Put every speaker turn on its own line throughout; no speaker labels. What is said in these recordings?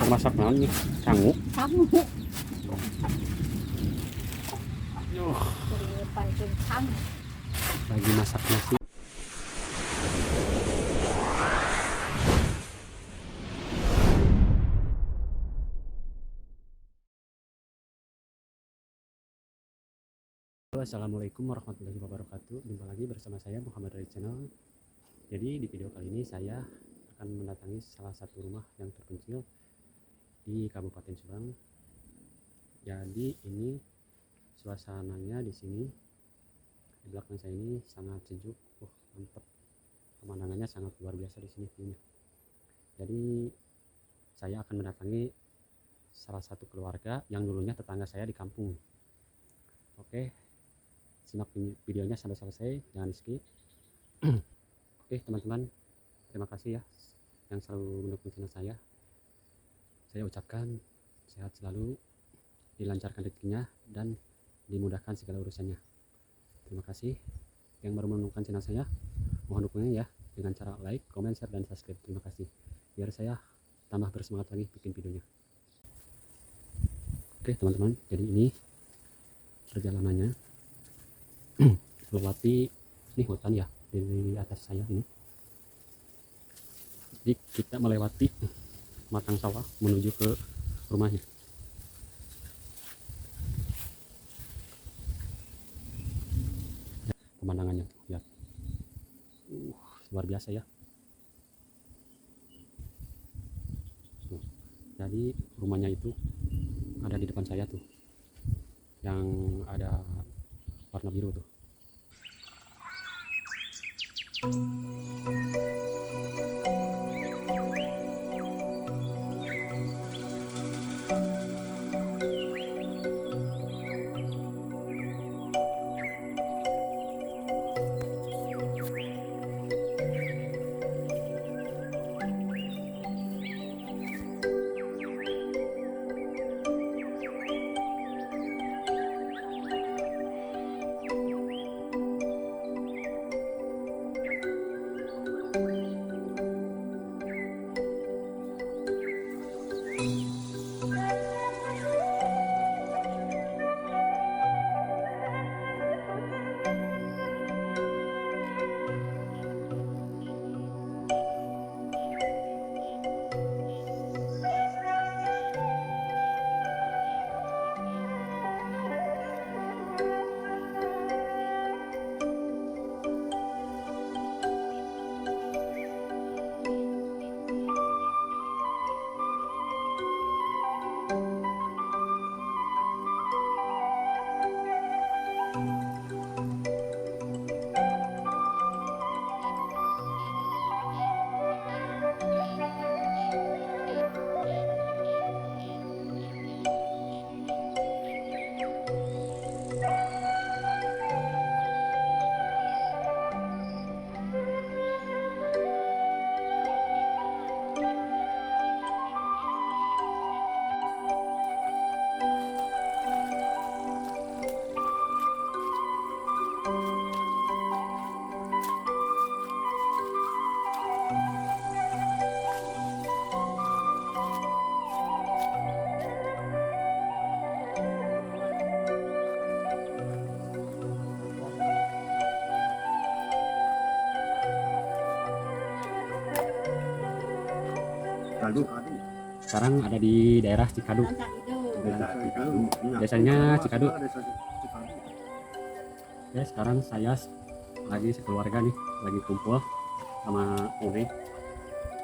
masak naon nih? Sangu.
Sangu.
Yuh,
Pancing sangu.
lagi masak nasi. Assalamualaikum warahmatullahi wabarakatuh. Jumpa lagi bersama saya Muhammad dari channel. Jadi di video kali ini saya akan mendatangi salah satu rumah yang terpencil di Kabupaten Subang. Jadi ini suasananya di sini, di belakang saya ini sangat sejuk, mantap. Pemandangannya sangat luar biasa di sini view-nya. Jadi saya akan mendatangi salah satu keluarga yang dulunya tetangga saya di kampung. Oke, simak videonya sampai selesai, jangan di skip. Oke teman-teman, terima kasih ya yang selalu mendukung channel saya. Saya ucapkan sehat selalu, dilancarkan rezekinya, dan dimudahkan segala urusannya. Terima kasih. Yang baru menemukan channel saya, mohon dukungannya ya dengan cara like, comment, share, dan subscribe. Terima kasih, biar saya tambah bersemangat lagi bikin videonya. Oke teman-teman, jadi ini perjalanannya melewati ini hutan ya, di atas saya ini. Jadi kita melewati matang sawah menuju ke rumahnya. Pemandangannya lihat, luar biasa ya. Jadi rumahnya itu ada di depan saya tuh, yang ada warna biru tuh. Sekarang ada di daerah Cikadu. Desanya Cikadu. Ya, sekarang saya lagi sekeluarga nih, lagi kumpul sama Umi.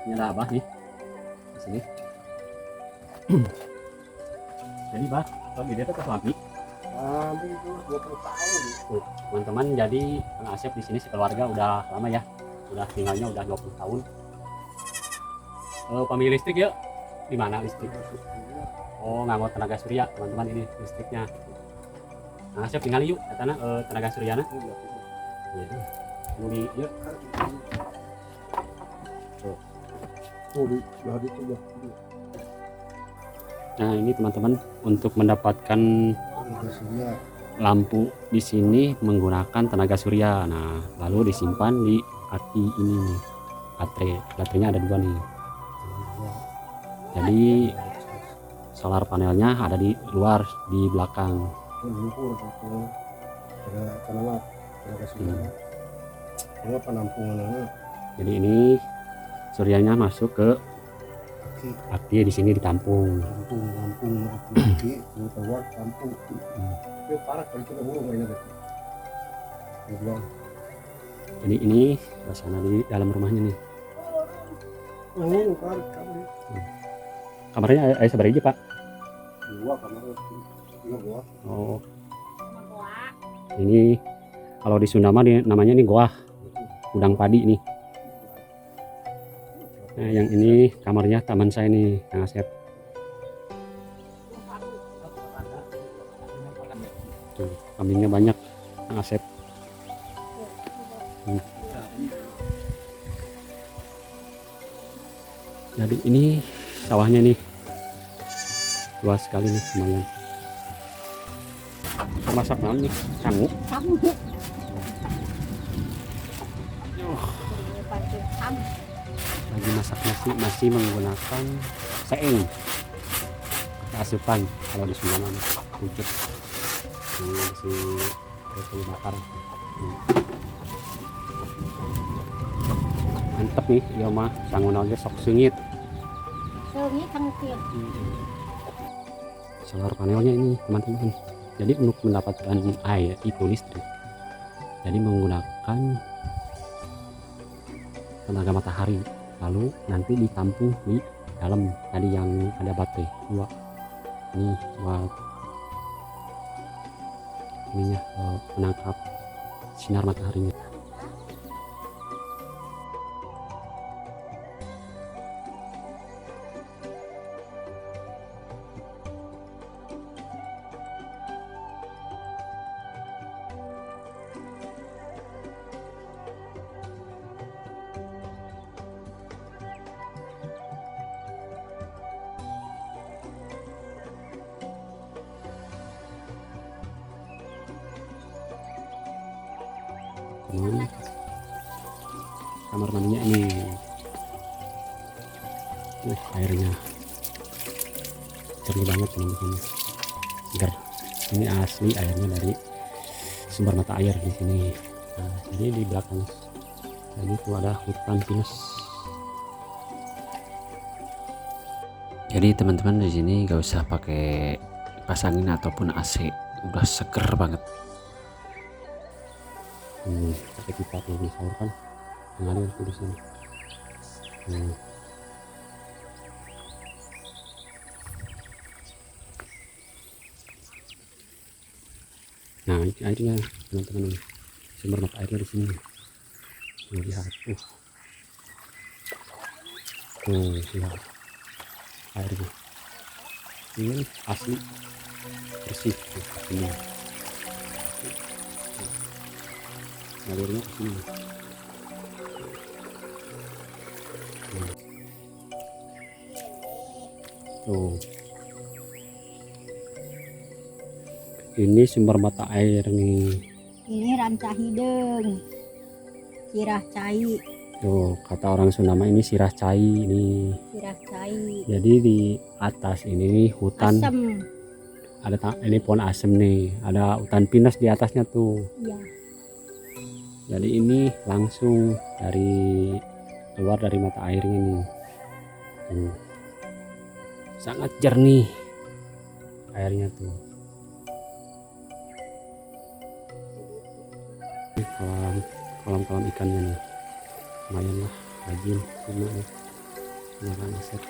Ini ada Abah nih di sini. Jadi Bah, kalau dia tuh suami.
Itu 20 tahun.
Teman-teman, jadi Kang Asep di sini sekeluarga udah lama ya. Udah tinggalnya udah 20 tahun. Pemilih listrik ya? Di mana listrik? Oh, nggak mau tenaga surya, teman-teman, ini listriknya. Nah, saya tinggal yuk, katanya tenaga surya nah. Iya. Nuri yuk. Nah, ini teman-teman, untuk mendapatkan lampu di sini menggunakan tenaga surya. Nah, lalu disimpan di aki ini. Baterainya ada 2 nih. Jadi solar panelnya ada di luar di belakang.
lumpur itu ada tanaman ada kesulitan kalau penampungan
Jadi ini suryanya masuk ke
aki
aki di sini ditampung.
lampung aki keluar kampung itu parah kalau kita burung ini bilang
Jadi ini suasana di dalam rumahnya nih.
kan kami
Kamarnya ada seberapa aja, Pak?
dua kamar dua gua
Oh, ini kalau di Sunda mah namanya nih goah, gudang padi nih. Nah, yang ini kamarnya teman saya nih, Kang Asep. Tuh, kambingnya banyak, Kang Asep. Jadi ini sawahnya nih, luas sekali nih, lumayan. Masak naon nih, sangu.
Kamu pancing kamu.
Lagi masak nasi, masih menggunakan seeng asupan kalau di Sunda mah pucuk. Ini masih kayu bakar. Mantep nih, ya mah sangun aja sok sengit.
Seungi tengkir.
Solar panelnya ini teman-teman. Jadi untuk mendapatkan air itu listrik, jadi menggunakan tenaga matahari, lalu nanti ditampung di dalam tadi yang ada baterai dua. Ini buat ininya menangkap sinar mataharinya. Kamar mandinya ini, airnya jernih banget teman-teman, segar. Ini asli airnya dari sumber mata air di sini. Nah, jadi di belakang tadi itu ada hutan pinus. Jadi teman-teman di sini gak usah pakai pasangin ataupun AC, udah seger banget. Pakai pipa yang sahur kan mengalir ke sini. Nah, ini airnya teman-teman, sumber mata airnya di sini. Lihat, lihat airnya. Ini asli bersih ini. Alirnya ke sini. Tuh. Ini sumber mata air nih.
Ini ranca hidung. Sirah cai.
Tuh, kata orang Sunda mah ini sirah cai ini.
Sirah cai.
Jadi di atas ini hutan.
Asem.
Ada ini pohon asem nih. Ada hutan pinus di atasnya tuh.
Iya.
Jadi ini langsung dari keluar dari mata airnya nih. Sangat jernih airnya tuh. Kolam ikannya nih, lumayan lah, rajin gimana makan aset.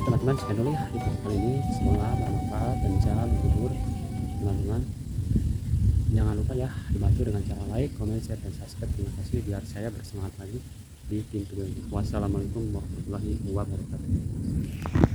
teman-teman, sekian dulu ya di video kali ini, semoga bermanfaat dan bisa menghibur teman-teman. Jangan lupa ya dibantu dengan cara like, comment, share, dan subscribe. Terima kasih biar saya bersemangat lagi di tim video ini. Wassalamualaikum warahmatullahi wabarakatuh.